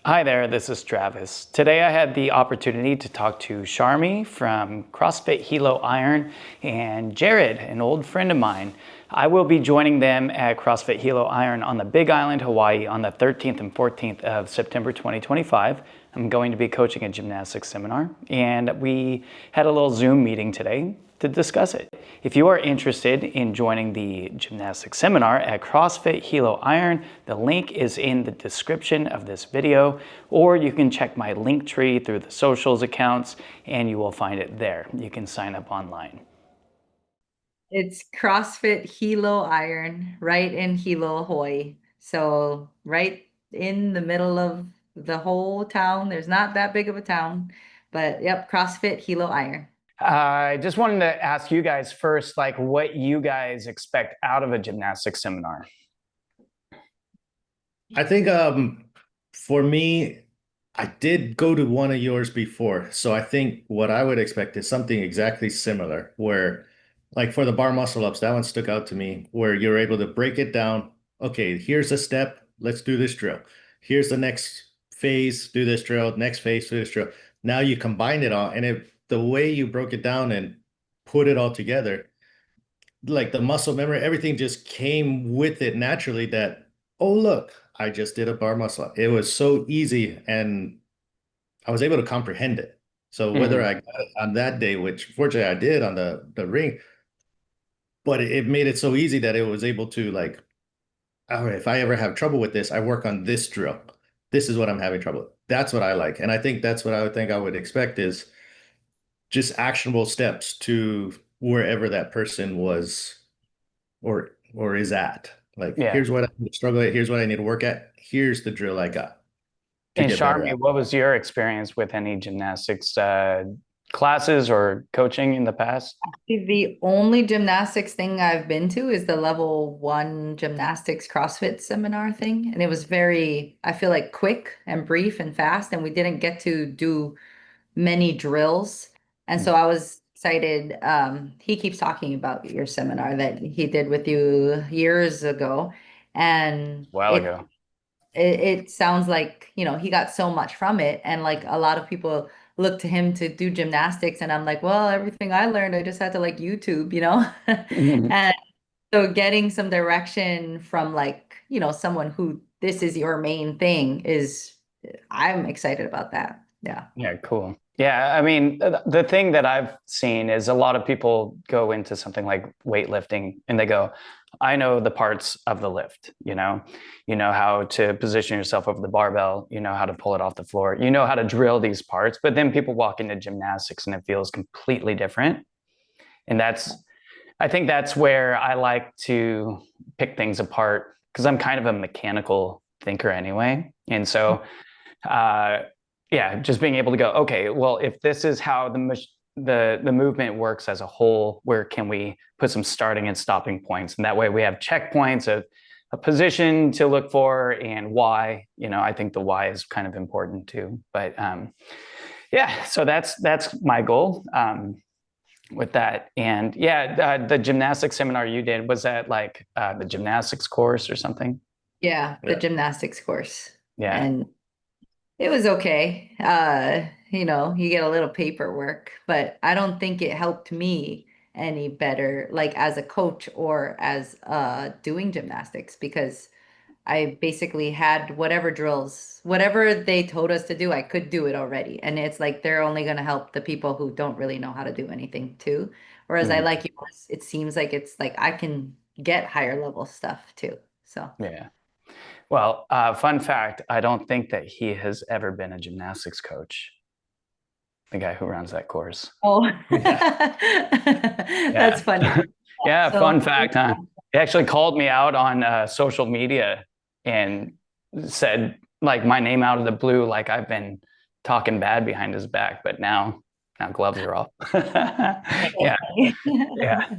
Hi there, this is Travis. Today I had the opportunity to talk to Charmy from CrossFit Hilo Iron and Jared, an old friend of mine. I will be joining them at CrossFit Hilo Iron on the Big Island, Hawaii on the 13th and 14th of September 2025. I'm going to be coaching a gymnastics seminar, and we had a little Zoom meeting today to discuss it. If you are interested in joining the gymnastics seminar at CrossFit Hilo Iron, the link is in the description of this video, or you can check my link tree through the socials accounts and you will find it there. You can sign up online. It's CrossFit Hilo Iron, right in Hilo, Hawaii. So right in the middle of the whole town. There's not that big of a town, but yep, CrossFit Hilo Iron. I just wanted to ask you guys first, like what you guys expect out of a gymnastics seminar. I think for me, I did go to one of yours before. So I think what I would expect is something exactly similar where like for the bar muscle ups, that one stuck out to me where you're able to break it down. Okay, here's a step, let's do this drill. Here's the next phase, do this drill, next phase, do this drill. Now you combine it all, and the way you broke it down and put it all together, like the muscle memory, everything just came with it naturally that, oh, look, I just did a bar muscle up. It was so easy and I was able to comprehend it. So whether I got it on that day, which fortunately I did on the ring, but it made it so easy that it was able to like, all right, if I ever have trouble with this, I work on this drill. This is what I'm having trouble with. That's what I like. And I think that's what I would think I would expect is just actionable steps to wherever that person was or is at. Like, Yeah. here's what I struggle at, here's what I need to work at, here's the drill I got to And get better Charmy, at. what was your experience with any gymnastics classes or coaching in the past? The only gymnastics thing I've been to is the level 1 gymnastics CrossFit seminar thing. And it was very, I feel like quick and brief and fast. And we didn't get to do many drills. And so I was excited. He keeps talking about your seminar that he did with you years ago. And A while ago. it sounds like, he got so much from it. And like a lot of people look to him to do gymnastics. And I'm like, well, everything I learned, I just had to like YouTube, And so getting some direction from like, someone who this is your main thing I'm excited about that. Yeah. Yeah, cool. Yeah, I mean, the thing that I've seen is a lot of people go into something like weightlifting and they go, I know the parts of the lift, you know how to position yourself over the barbell, you know how to pull it off the floor, you know how to drill these parts, but then people walk into gymnastics and it feels completely different. And I think that's where I like to pick things apart because I'm kind of a mechanical thinker anyway. And so, yeah, just being able to go, okay, well, if this is how the movement works as a whole, where can we put some starting and stopping points? And that way we have checkpoints of a position to look for and why. I think the why is kind of important too. But yeah, so that's my goal with that. And yeah, the gymnastics seminar you did, was that like the gymnastics course or something? Yeah, the gymnastics course. Yeah. And it was okay. You get a little paperwork, but I don't think it helped me any better, like as a coach or as doing gymnastics, because I basically had whatever drills, whatever they told us to do, I could do it already. And it's like they're only going to help the people who don't really know how to do anything too. Whereas I like yours, it seems like it's like I can get higher level stuff too. So Yeah. Well, fun fact, I don't think that he has ever been a gymnastics coach, the guy who runs that course. oh, Yeah. that's funny. Yeah, So fun fact, huh? He actually called me out on social media and said like my name out of the blue, like I've been talking bad behind his back, but now gloves are off. Yeah. Yeah.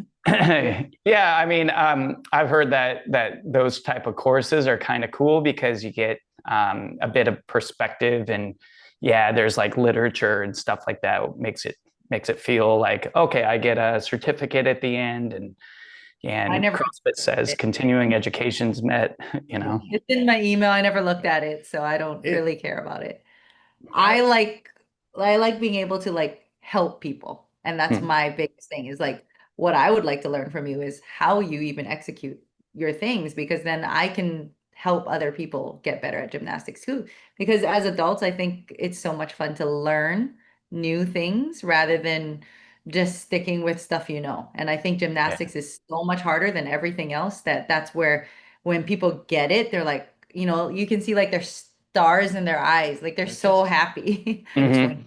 Yeah, I mean, I've heard that those type of courses are kind of cool because you get a bit of perspective, and yeah, there's like literature and stuff like that makes it feel like, okay, I get a certificate at the end, and And I never CrossFit says it. continuing education's met, you know. It's in my email. I never looked at it, so I don't It, really care about it. I, I like I like being able to like help people. And that's Hmm. my biggest thing is like what I would like to learn from you is how you even execute your things because then I can help other people get better at gymnastics too. Because as adults, I think it's so much fun to learn new things rather than just sticking with stuff you know. And I think Yeah. gymnastics is so much harder than everything else that's where when people get it, they're like, you can see like their stars in their eyes, like they're I so just, happy. Hmm.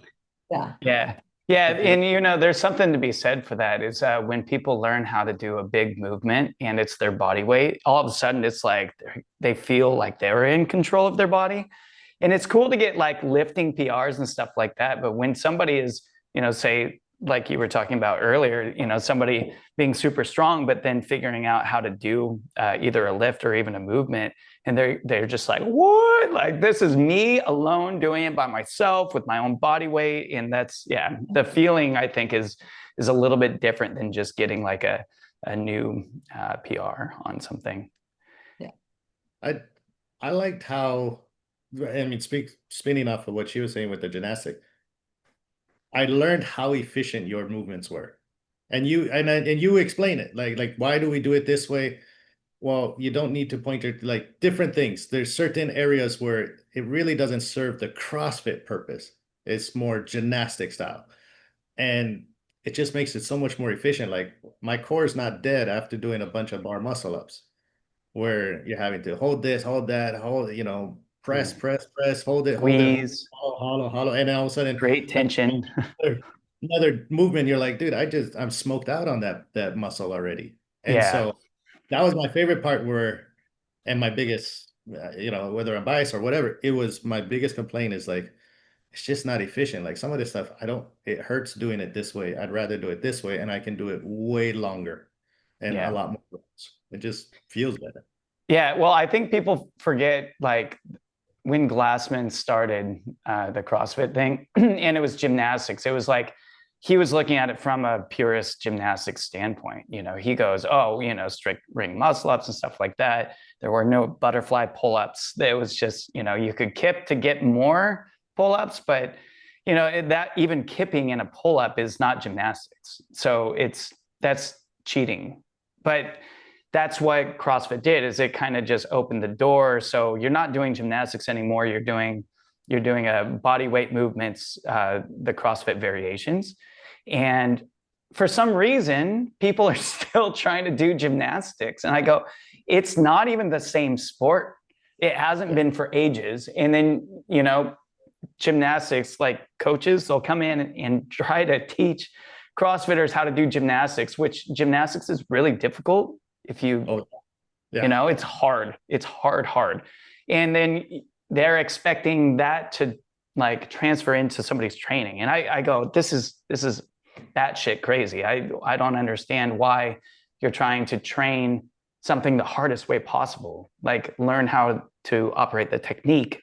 Yeah. Yeah. Yeah. if you, And, there's something to be said for that is when people learn how to do a big movement and it's their body weight, all of a sudden it's like they feel like they're in control of their body. And it's cool to get like lifting PRs and stuff like that. But when somebody is, say, like you were talking about earlier, somebody being super strong, but then figuring out how to do either a lift or even a movement, and they're just like, what? Like this is me alone doing it by myself with my own body weight, and that's the feeling I think is a little bit different than just getting like a new PR on something. Yeah. I, I liked how, I mean, spinning off of what she was saying with the gymnastic, I learned how efficient your movements were. And you explain it like why do we do it this way? Well, you don't need to point your like different things. There's certain areas where it really doesn't serve the CrossFit purpose. It's more gymnastic style. And it just makes it so much more efficient. Like my core is not dead after doing a bunch of bar muscle ups where you're having to hold this, hold that, hold, press, press, hold it, Squeeze, hollow, hollow. And then all of a sudden, great tension. another, another movement, you're like, dude, I'm smoked out on that muscle already. And Yeah. so that was my favorite part and my biggest, whether I'm biased or whatever, it was my biggest complaint is like, it's just not efficient. Like some of this stuff, it hurts doing it this way. I'd rather do it this way and I can do it way longer and a Yeah. lot more reps. It just feels better. Yeah. Well, I think people forget like when Glassman started the CrossFit thing, and it was gymnastics. It was like he was looking at it from a purist gymnastics standpoint. He goes, "Oh, strict ring muscle ups and stuff like that. There were no butterfly pull ups. It was just, you could kip to get more pull ups, but that even kipping in a pull up is not gymnastics. So that's cheating. But that's what CrossFit did is it kind of just opened the door. So you're not doing gymnastics anymore. You're doing a body weight movements, the CrossFit variations. And for some reason, people are still trying to do gymnastics. And I go, it's not even the same sport. It hasn't been for ages. And then, gymnastics, like coaches, they'll come in and try to teach CrossFitters how to do gymnastics, which gymnastics is really difficult. If you, Oh, yeah. it's hard. It's hard. And then they're expecting that to like transfer into somebody's training. And I go, this is batshit crazy. I don't understand why you're trying to train something the hardest way possible. Like learn how to operate the technique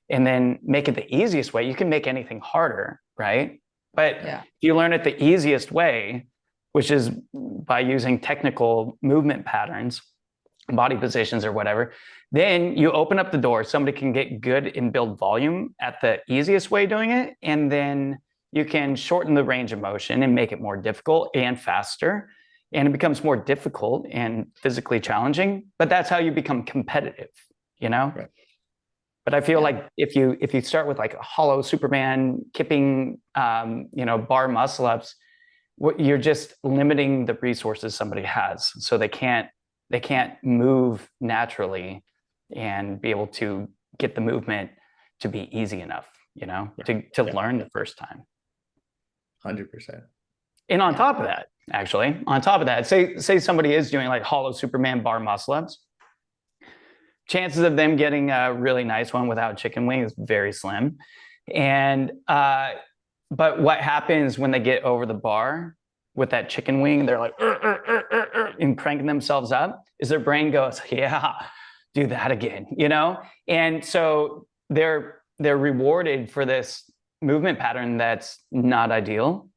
and then make it the easiest way. You can make anything harder, right? But if you learn it the easiest way, which is by using technical movement patterns, body positions or whatever, then you open up the door. Somebody can get good and build volume at the easiest way doing it. And then you can shorten the range of motion and make it more difficult and faster. And it becomes more difficult and physically challenging, but that's how you become competitive, Right. But I feel like if you start with like a hollow Superman kipping, bar muscle ups, you're just limiting the resources somebody has, so they can't move naturally and be able to get the movement to be easy enough, to learn the first time. 100%. And on top of that, say somebody is doing like hollow Superman bar muscle ups. Chances of them getting a really nice one without chicken wing is very slim. And but what happens when they get over the bar with that chicken wing, they're like and cranking themselves up, is their brain goes, yeah, do that again, And so they're rewarded for this movement pattern that's not ideal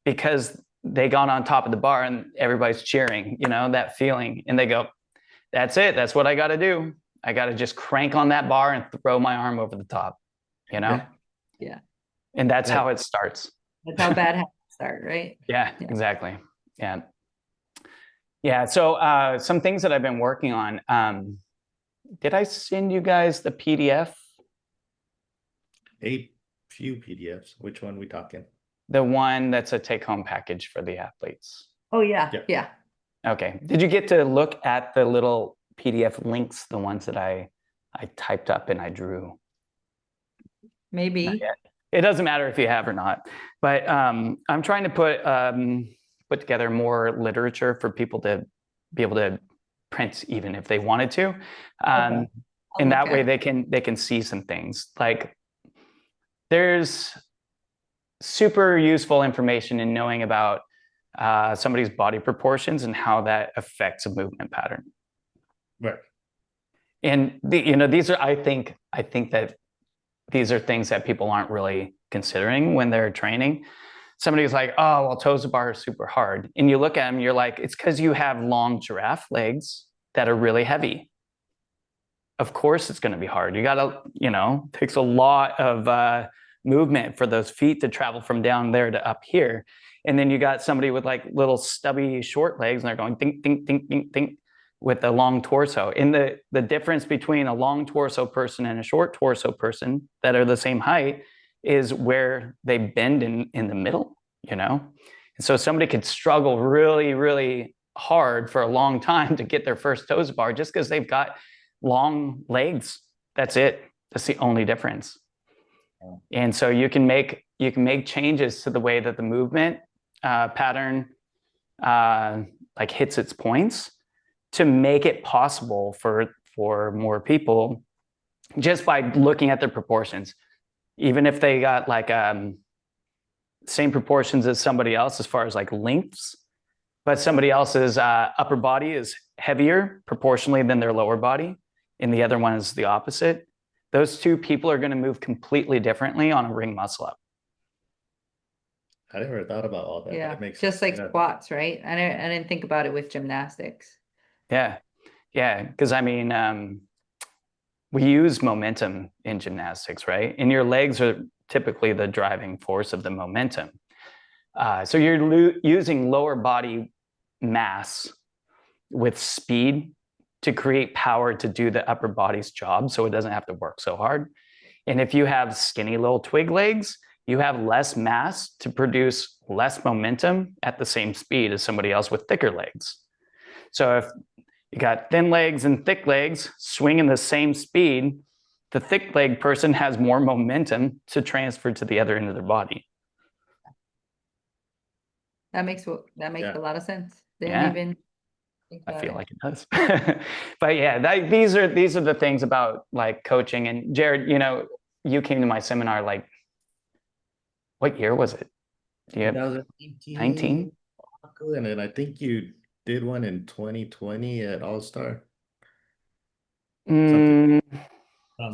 because they got on top of the bar and everybody's cheering, that feeling. And they go, that's it. That's what I got to do. I got to just crank on that bar and throw my arm over the top, Yeah. And that's how it starts. That's how bad habits start, right? Yeah, exactly. Yeah. Yeah. So some things that I've been working on. Did I send you guys the PDF? A few PDFs. Which one we talking? The one that's a take-home package for the athletes. Oh, yeah. Yeah. Okay. Did you get to look at the little PDF links, the ones that I typed up and I drew? Maybe. It doesn't matter if you have or not, but I'm trying to put together more literature for people to be able to print even if they wanted to. And that way they can see some things. Like there's super useful information in knowing about somebody's body proportions and how that affects a movement pattern. Right. And these are, I think that these are things that people aren't really considering when they're training. Somebody's like, oh, well, toes to bar is super hard. And you look at them, you're like, it's because you have long giraffe legs that are really heavy. Of course, it's going to be hard. You got to, takes a lot of movement for those feet to travel from down there to up here. And then you got somebody with like little stubby short legs and they're going think, think, think, think, think with a long torso. And the difference between a long torso person and a short torso person that are the same height is where they bend in the middle, And so somebody could struggle really, really hard for a long time to get their first toes to bar just because they've got long legs. That's it. That's the only difference. And so you can make changes to the way that the movement pattern like hits its points to make it possible for more people just by looking at their proportions. Even if they got like same proportions as somebody else as far as like lengths, but somebody else's upper body is heavier proportionally than their lower body, and the other one is the opposite. Those two people are going to move completely differently on a ring muscle up. I never thought about all that. Yeah, That makes just like squats, right? I didn't think about it with gymnastics. Yeah, because we use momentum in gymnastics, right? And your legs are typically the driving force of the momentum. So you're using lower body mass with speed to create power to do the upper body's job so it doesn't have to work so hard. And if you have skinny little twig legs, you have less mass to produce less momentum at the same speed as somebody else with thicker legs. So if you got thin legs and thick legs swinging the same speed, the thick leg person has more momentum to transfer to the other end of their body. That makes a lot of sense. Yeah. Even I feel like it does. But yeah, these are the things about like coaching. And Jared, you came to my seminar, like, what year was it? Do you have 19? And then I think you did one in 2020 at All-Star. Around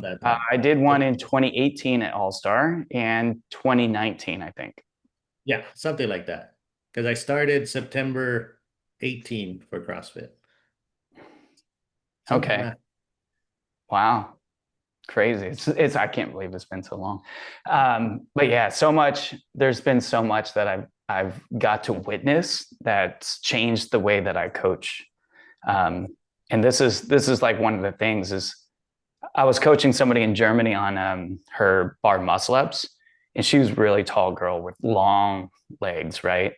that time. I did one in 2018 at All-Star and 2019, I think. Yeah, something like that. Because I started September 18 for CrossFit. Okay. Like wow. Crazy. It's I can't believe it's been so long. But yeah, there's been so much that I've got to witness that's changed the way that I coach. And this is like one of the things is I was coaching somebody in Germany on her bar muscle ups, and she was a really tall girl with long legs, right?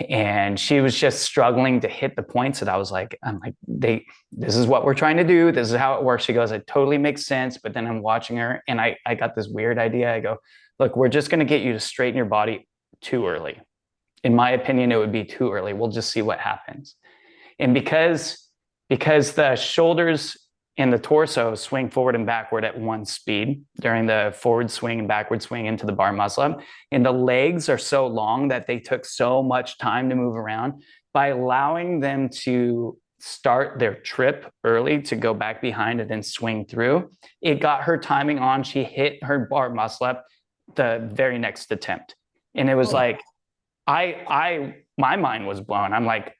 And she was just struggling to hit the points that I'm like, this is what we're trying to do. This is how it works. She goes, it totally makes sense. But then I'm watching her and I got this weird idea. I go, look, we're just going to get you to straighten your body too early. In my opinion, it would be too early. We'll just see what happens. And because the shoulders and the torso swing forward and backward at one speed during the forward swing and backward swing into the bar muscle up. And the legs are so long that they took so much time to move around. By allowing them to start their trip early to go back behind and then swing through, it got her timing on. She hit her bar muscle up the very next attempt. And it was like, my mind was blown. I'm like,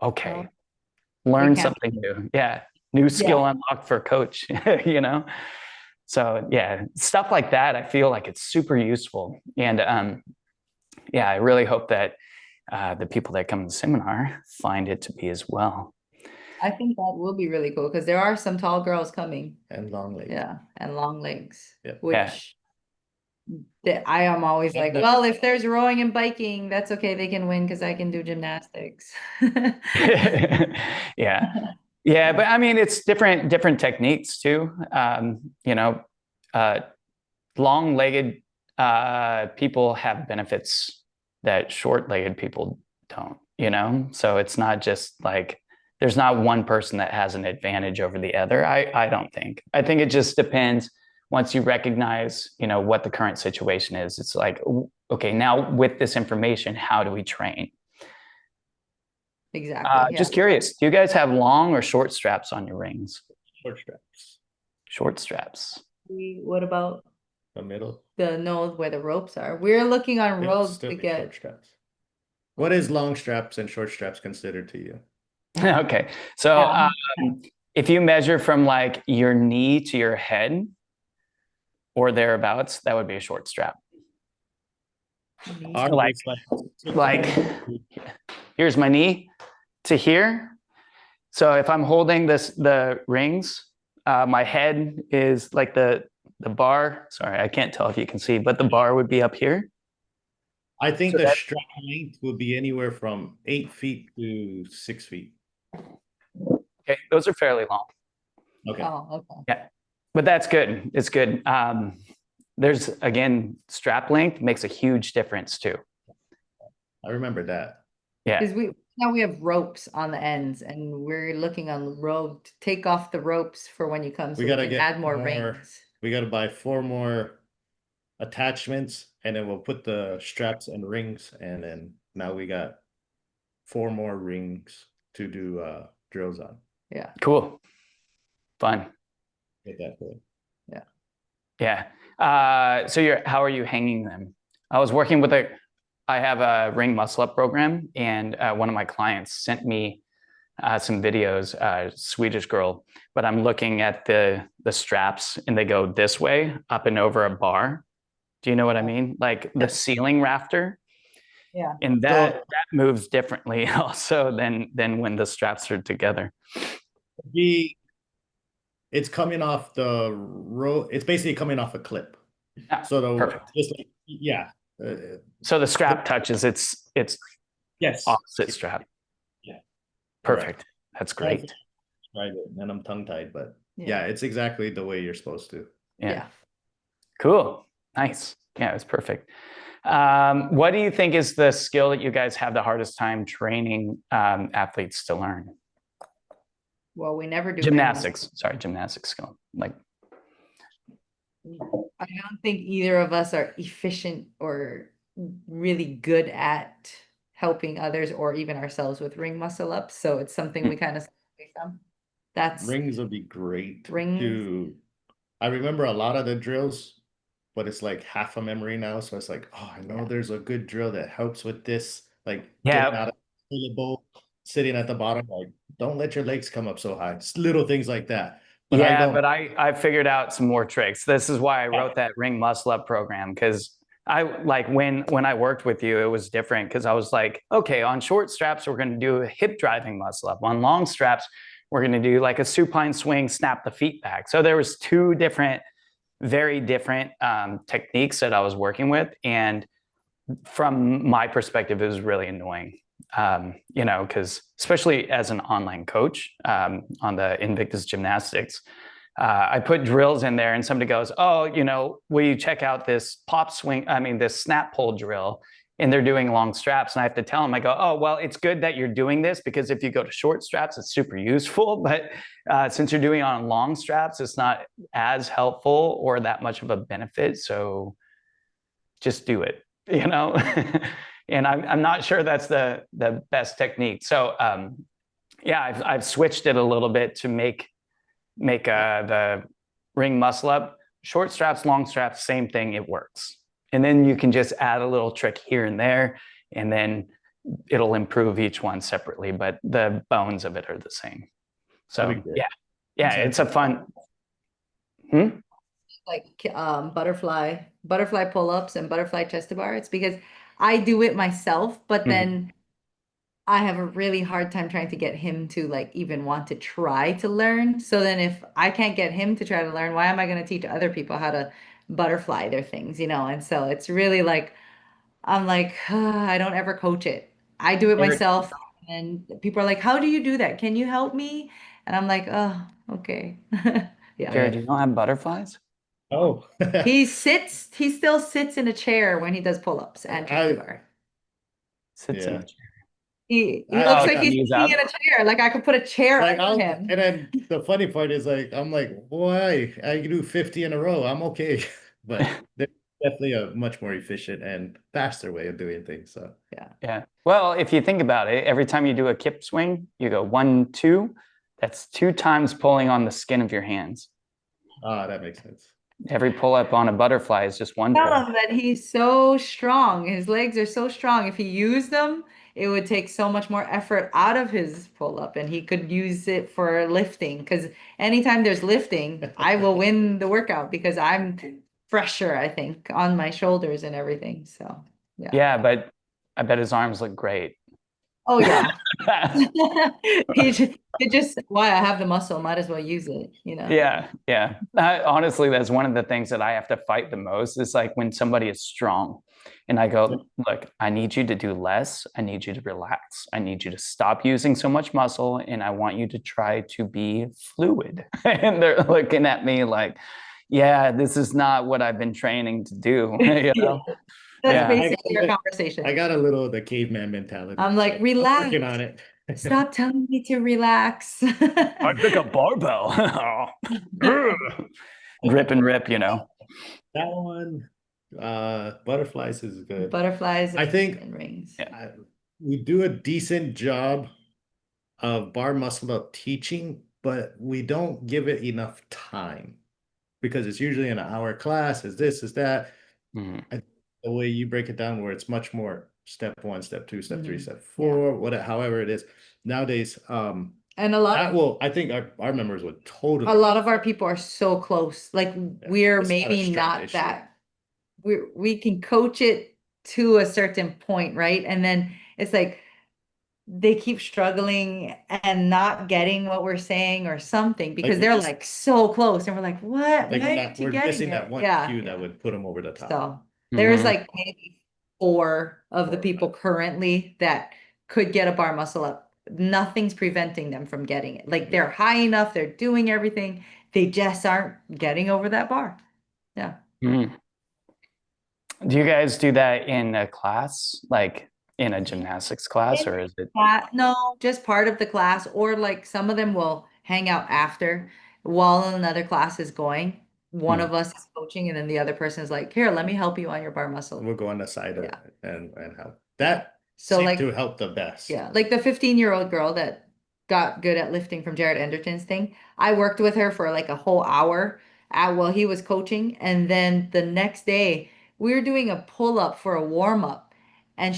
okay, We learn can't- something new. Yeah. New skill unlocked for coach, you know? So yeah, stuff like that, I feel like it's super useful. And yeah, I really hope that the people that come to the seminar find it to be as well. I think that will be really cool because there are some tall girls coming. And long legs. Yeah, and long legs, Yep. which that I am always like, well, if there's rowing and biking, that's okay. They can win because I can do gymnastics. Yeah. Yeah, but I mean, it's different techniques too. You know, long-legged people have benefits that short-legged people don't, you know? So it's not just like there's not one person that has an advantage over the other. I don't think. I think it just depends. Once you recognize, you know, what the current situation is, it's like, okay, now with this information, how do we train? Exactly. Just curious, do you guys have long or short straps on your rings? Short straps. Short straps. What about The middle. the nose where the ropes are? We're looking on It'll ropes still to be get. short straps. What is long straps and short straps considered to you? Okay, so if you measure from like your knee to your head or thereabouts, that would be a short strap. Ours Like- is Like here's my knee to here. So if I'm holding the rings, my head is like the bar. Sorry, I can't tell if you can see, but the bar would be up here. I think So the that- strap length would be anywhere from 8 feet to 6 feet. Okay, those are fairly long. Okay. Oh, okay. Yeah, but that's good. It's good. There's again, strap length makes a huge difference too. I remember that. Yeah, Because now we have ropes on the ends, and we're looking on the rope to take off the ropes for when you come, so We we gotta can get add more more- rings. We got to buy 4 more attachments, and then we'll put the straps and rings, and then now we got 4 more rings to do drills on. Yeah. cool, fun. Get that good. Yeah. So how are you hanging them? I was working with I have a ring muscle up program, and one of my clients sent me some videos, Swedish girl, but I'm looking at the straps and they go this way up and over a bar. Do you know what I mean? Like the ceiling rafter. Yeah. And that moves differently also than when the straps are together. It's coming off the row. It's basically coming off a clip. Yeah, So perfect. just like, yeah. So the strap touches its Yes. opposite strap. Yeah. Perfect. That's great. Right. And I'm tongue tied, but Yeah. yeah, it's exactly the way you're supposed to. Yeah. Cool. Nice. Yeah, it's perfect. What do you think is the skill that you guys have the hardest time training athletes to learn? Well, we never do Gymnastics. Sorry, gymnastics skill. Like, I don't think either of us are efficient or really good at helping others or even ourselves with ring muscle ups. So it's something we kind of stay away from. That's Rings would be great. Rings. I remember a lot of the drills, but it's like half a memory now. So it's like, oh, I know there's a good drill that helps with this. Like getting out of the bowl, sitting at the bottom, like don't let your legs come up so high. Just little things like that. But I figured out some more tricks. This is why I wrote that ring muscle up program, because I like when I worked with you, it was different because I was like, okay, on short straps, we're going to do a hip driving muscle up. On long straps, we're going to do like a supine swing, snap the feet back. So there was 2 very different techniques that I was working with. And from my perspective, it was really annoying, you know, because especially as an online coach on the Invictus Gymnastics, I put drills in there and somebody goes, oh, you know, will you check out this this snap pull drill? And they're doing long straps. And I have to tell them, I go, oh, well, it's good that you're doing this because if you go to short straps, it's super useful. But since you're doing it on long straps, it's not as helpful or that much of a benefit. So just do it, you know? And I'm not sure that's the best technique. So yeah, I've switched it a little bit to make the ring muscle up. Short straps, long straps, same thing, it works. And then you can just add a little trick here and there, and then it'll improve each one separately, but the bones of it are the same. So yeah, it's a fun. Like butterfly pull-ups and butterfly chest to bar. It's because I do it myself, but then I have a really hard time trying to get him to like even want to try to learn. So then if I can't get him to try to learn, why am I going to teach other people how to butterfly their things, you know? And so it's really like I'm like, I don't ever coach it. I do it myself. And people are like, how do you do that? Can you help me? And I'm like, oh, okay. Yeah. Jared, you don't have butterflies? Oh, He still sits in a chair when he does pull-ups and chest bar. Sits in a chair. He looks like he's knees sitting in up. a chair. Like I could put a chair like under him. and then the funny part is like I'm like, why? I do 50 in a row. I'm okay. But there's definitely a much more efficient and faster way of doing things. So Yeah. Well, if you think about it, every time you do a kip swing, you go 1, 2. That's 2 times pulling on the skin of your hands. that makes sense. Every pull up on a butterfly is just 1 Tell pull. him that he's so strong. His legs are so strong. If he used them, it would take so much more effort out of his pull-up, and he could use it for lifting. Because anytime there's lifting, I will win the workout because I'm fresher, I think, on my shoulders and everything. So yeah. Yeah, but I bet his arms look great. Oh yeah. It just why I have the muscle, might as well use it, you know. Yeah. Honestly, that's one of the things that I have to fight the most. Is like when somebody is strong and I go, look, I need you to do less. I need you to relax. I need you to stop using so much muscle, and I want you to try to be fluid. And they're looking at me like, yeah, this is not what I've been training to do. You know? That's basically your conversation. I got a little of the caveman mentality. I'm like, relax. I'm working on it. Stop telling me to relax. I pick a barbell. Rip and rip, you know. That one, butterflies is good. Butterflies I think and rings. We do a decent job of bar muscle up teaching, but we don't give it enough time because it's usually an hour class, is this, is that. The way you break it down where it's much more step 1, step 2, step 3, step 4, whatever, however it is nowadays. And a lot I think our members would totally. A lot of our people are so close. Like we're maybe not issue. that we can coach it to a certain point, right? And then it's like they keep struggling and not getting what we're saying or something because they're like so close, and we're like, what? We're missing that one cue that would put them over the top. So there's like maybe 4 of the people currently that could get a bar muscle up. Nothing's preventing them from getting it. Like they're high enough, they're doing everything. They just aren't getting over that bar. Yeah. Do you guys do that in a class, like in a gymnastics class, or is it? No, just part of the class, or like some of them will hang out after while another class is going. One of us is coaching, and then the other person is like, here, let me help you on your bar muscle. We'll go on the side of it and help. That so seemed like to help the best. Yeah, like the 15-year-old girl that got good at lifting from Jared Enderton's thing. I worked with her for like a whole hour while he was coaching, and then the next day we were doing a pull-up for a warm-up, and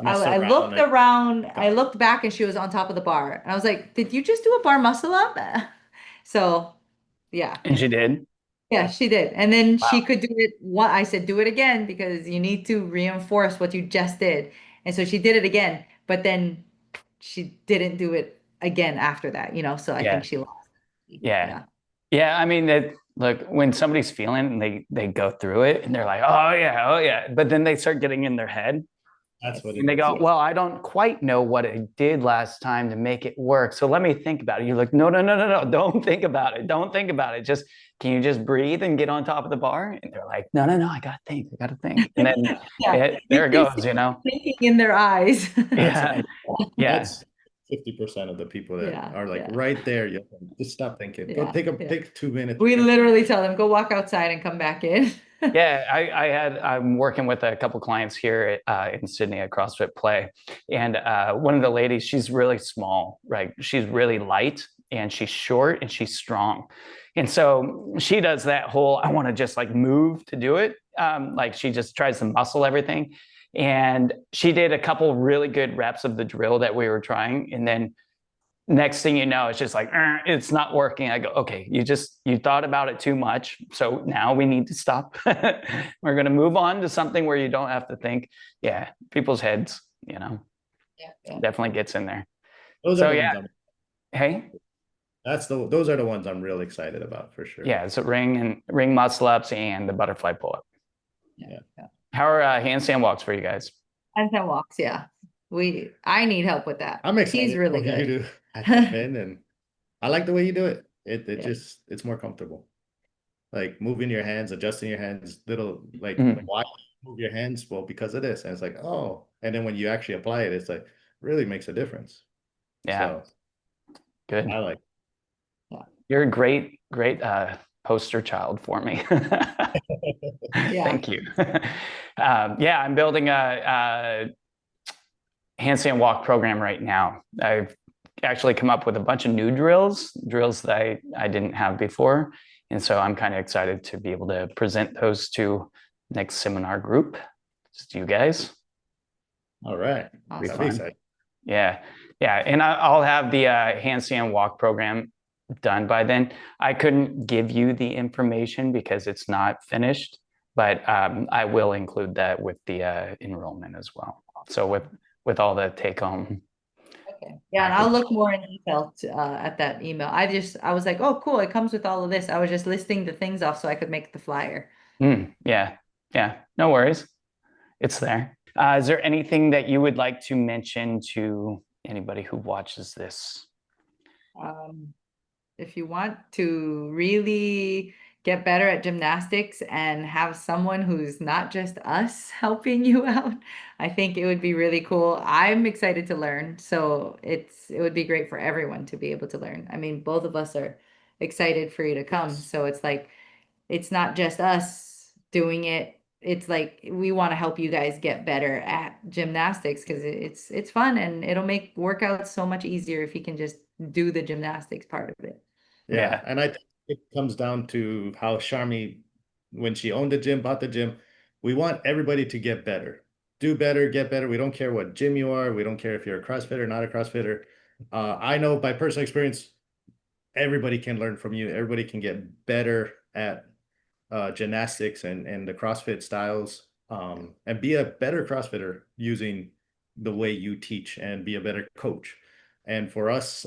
I looked around, I looked back, and she was on top of the bar, and I was like, did you just do a bar muscle up? So yeah. And she did? Yeah, she did. And then she could do it. I said, do it again because you need to reinforce what you just did. And so she did it again, but then she didn't do it again after that, you know? So I think she lost. Yeah. I mean, look, when somebody's feeling and they go through it and they're like, oh yeah. But then they start getting in their head. That's what and they go, well, I don't quite know what I did last time to make it work. So let me think about it. You're like, no. Don't think about it. Don't think about it. Can you just breathe and get on top of the bar? And they're like, no. I got to think. And then there it goes, you know? Thinking in their eyes. Yeah. That's 50% of the people that are like right there. You just stop thinking. Go take 2 minutes. We literally tell them, go walk outside and come back in. I'm working with a couple clients here in Sydney at CrossFit Play. And one of the ladies, she's really small, right? She's really light and she's short and she's strong. And so she does that whole, I want to just like move to do it. Like she just tries to muscle everything. And she did a couple really good reps of the drill that we were trying. And then next thing you know, it's just like, it's not working. I go, okay, you thought about it too much. So now we need to stop. We're going to move on to something where you don't have to think. Yeah. People's heads, definitely gets in there. Those So are the yeah. ones Hey, those are the ones I'm real excited about for sure. yeah. So ring muscle ups and the butterfly pull up. Yeah. How are handstand walks for you guys? Handstand walks, yeah. I need help with that. I'm excited. He's really for you good. to jump in, and I like the way you do it. Yeah. It's more comfortable. Like moving your hands, adjusting your hands, little like why move your hands? Well, because of this. And it's like, oh, and then when you actually apply it, it's like really makes a difference. Yeah. So Good. I like. You're a great poster child for me. Thank you. Yeah, I'm building a handstand walk program right now. I've actually come up with a bunch of new drills that I didn't have before. And so I'm kind of excited to be able to present those to next seminar group. Just you guys. All right. Awesome. That'd be exciting. Yeah. And I'll have the handstand walk program done by then. I couldn't give you the information because it's not finished, but I will include that with the enrollment as well. So with all the take home. Okay. Yeah, and I'll look more in detail at that email. I was like, oh, cool, it comes with all of this. I was just listing the things off so I could make the flyer. Yeah. No worries. It's there. Is there anything that you would like to mention to anybody who watches this? If you want to really get better at gymnastics and have someone who's not just us helping you out, I think it would be really cool. I'm excited to learn, so it would be great for everyone to be able to learn. I mean, both of us are excited for you to come, so it's like it's not just us doing it. It's like we want to help you guys get better at gymnastics because it's fun and it'll make workouts so much easier if you can just do the gymnastics part of it. Yeah. And I think it comes down to how Charmy, when she owned the gym, bought the gym, we want everybody to get better. Do better, get better. We don't care what gym you are. We don't care if you're a CrossFitter, not a CrossFitter. I know by personal experience, everybody can learn from you. Everybody can get better at gymnastics and the CrossFit styles, and be a better CrossFitter using the way you teach and be a better coach. And for us,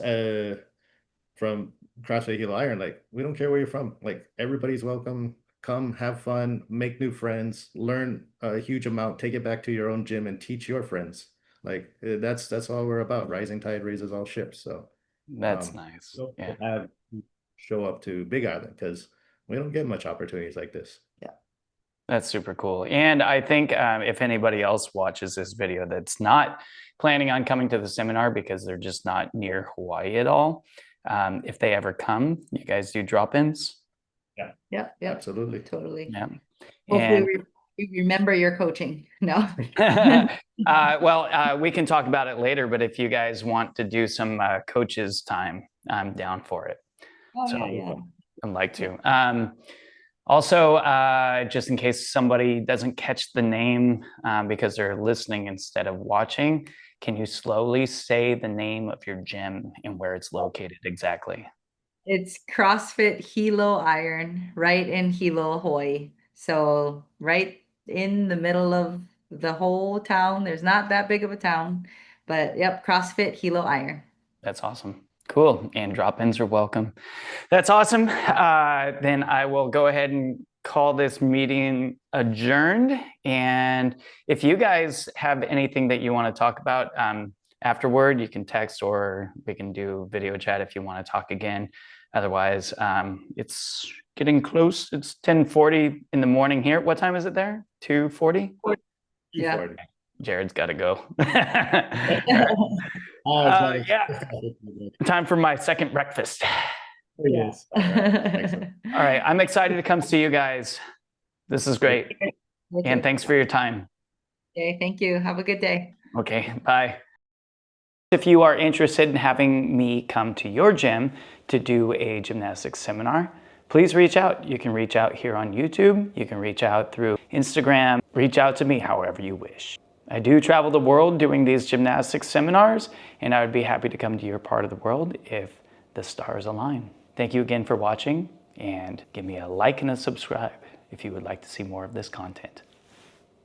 from CrossFit Hilo Iron, like we don't care where you're from. Like everybody's welcome. Come have fun, make new friends, learn a huge amount, take it back to your own gym and teach your friends. Like that's all we're about. Rising tide raises all ships. So that's nice. So have show up to Big Island because we don't get much opportunities like this. Yeah. That's super cool. And I think if anybody else watches this video that's not planning on coming to the seminar because they're just not near Hawaii at all, if they ever come, you guys do drop-ins? Yeah, Absolutely. totally. Yeah. Hopefully we remember your coaching. No. Well, we can talk about it later, but if you guys want to do some coaches time, I'm down for it. Yeah. I'd like to. Also, just in case somebody doesn't catch the name because they're listening instead of watching, can you slowly say the name of your gym and where it's located exactly? It's CrossFit Hilo Iron, right in Hilo, Hawaii. So right in the middle of the whole town. There's not that big of a town, but yep, CrossFit Hilo Iron. That's awesome. Cool. And drop-ins are welcome. That's awesome. Then I will go ahead and call this meeting adjourned. And if you guys have anything that you want to talk about afterward, you can text or we can do video chat if you want to talk again. Otherwise, it's getting close. It's 10:40 in the morning here. What time is it there? 2:40? Yeah. Jared's got to go. Yeah. Time for my second breakfast. Yes. All right. I'm excited to come see you guys. This is great. And thanks for your time. Okay. Thank you. Have a good day. Okay. Bye. If you are interested in having me come to your gym to do a gymnastics seminar, please reach out. You can reach out here on YouTube. You can reach out through Instagram. Reach out to me however you wish. I do travel the world doing these gymnastics seminars, and I would be happy to come to your part of the world if the stars align. Thank you again for watching, and give me a like and a subscribe if you would like to see more of this content.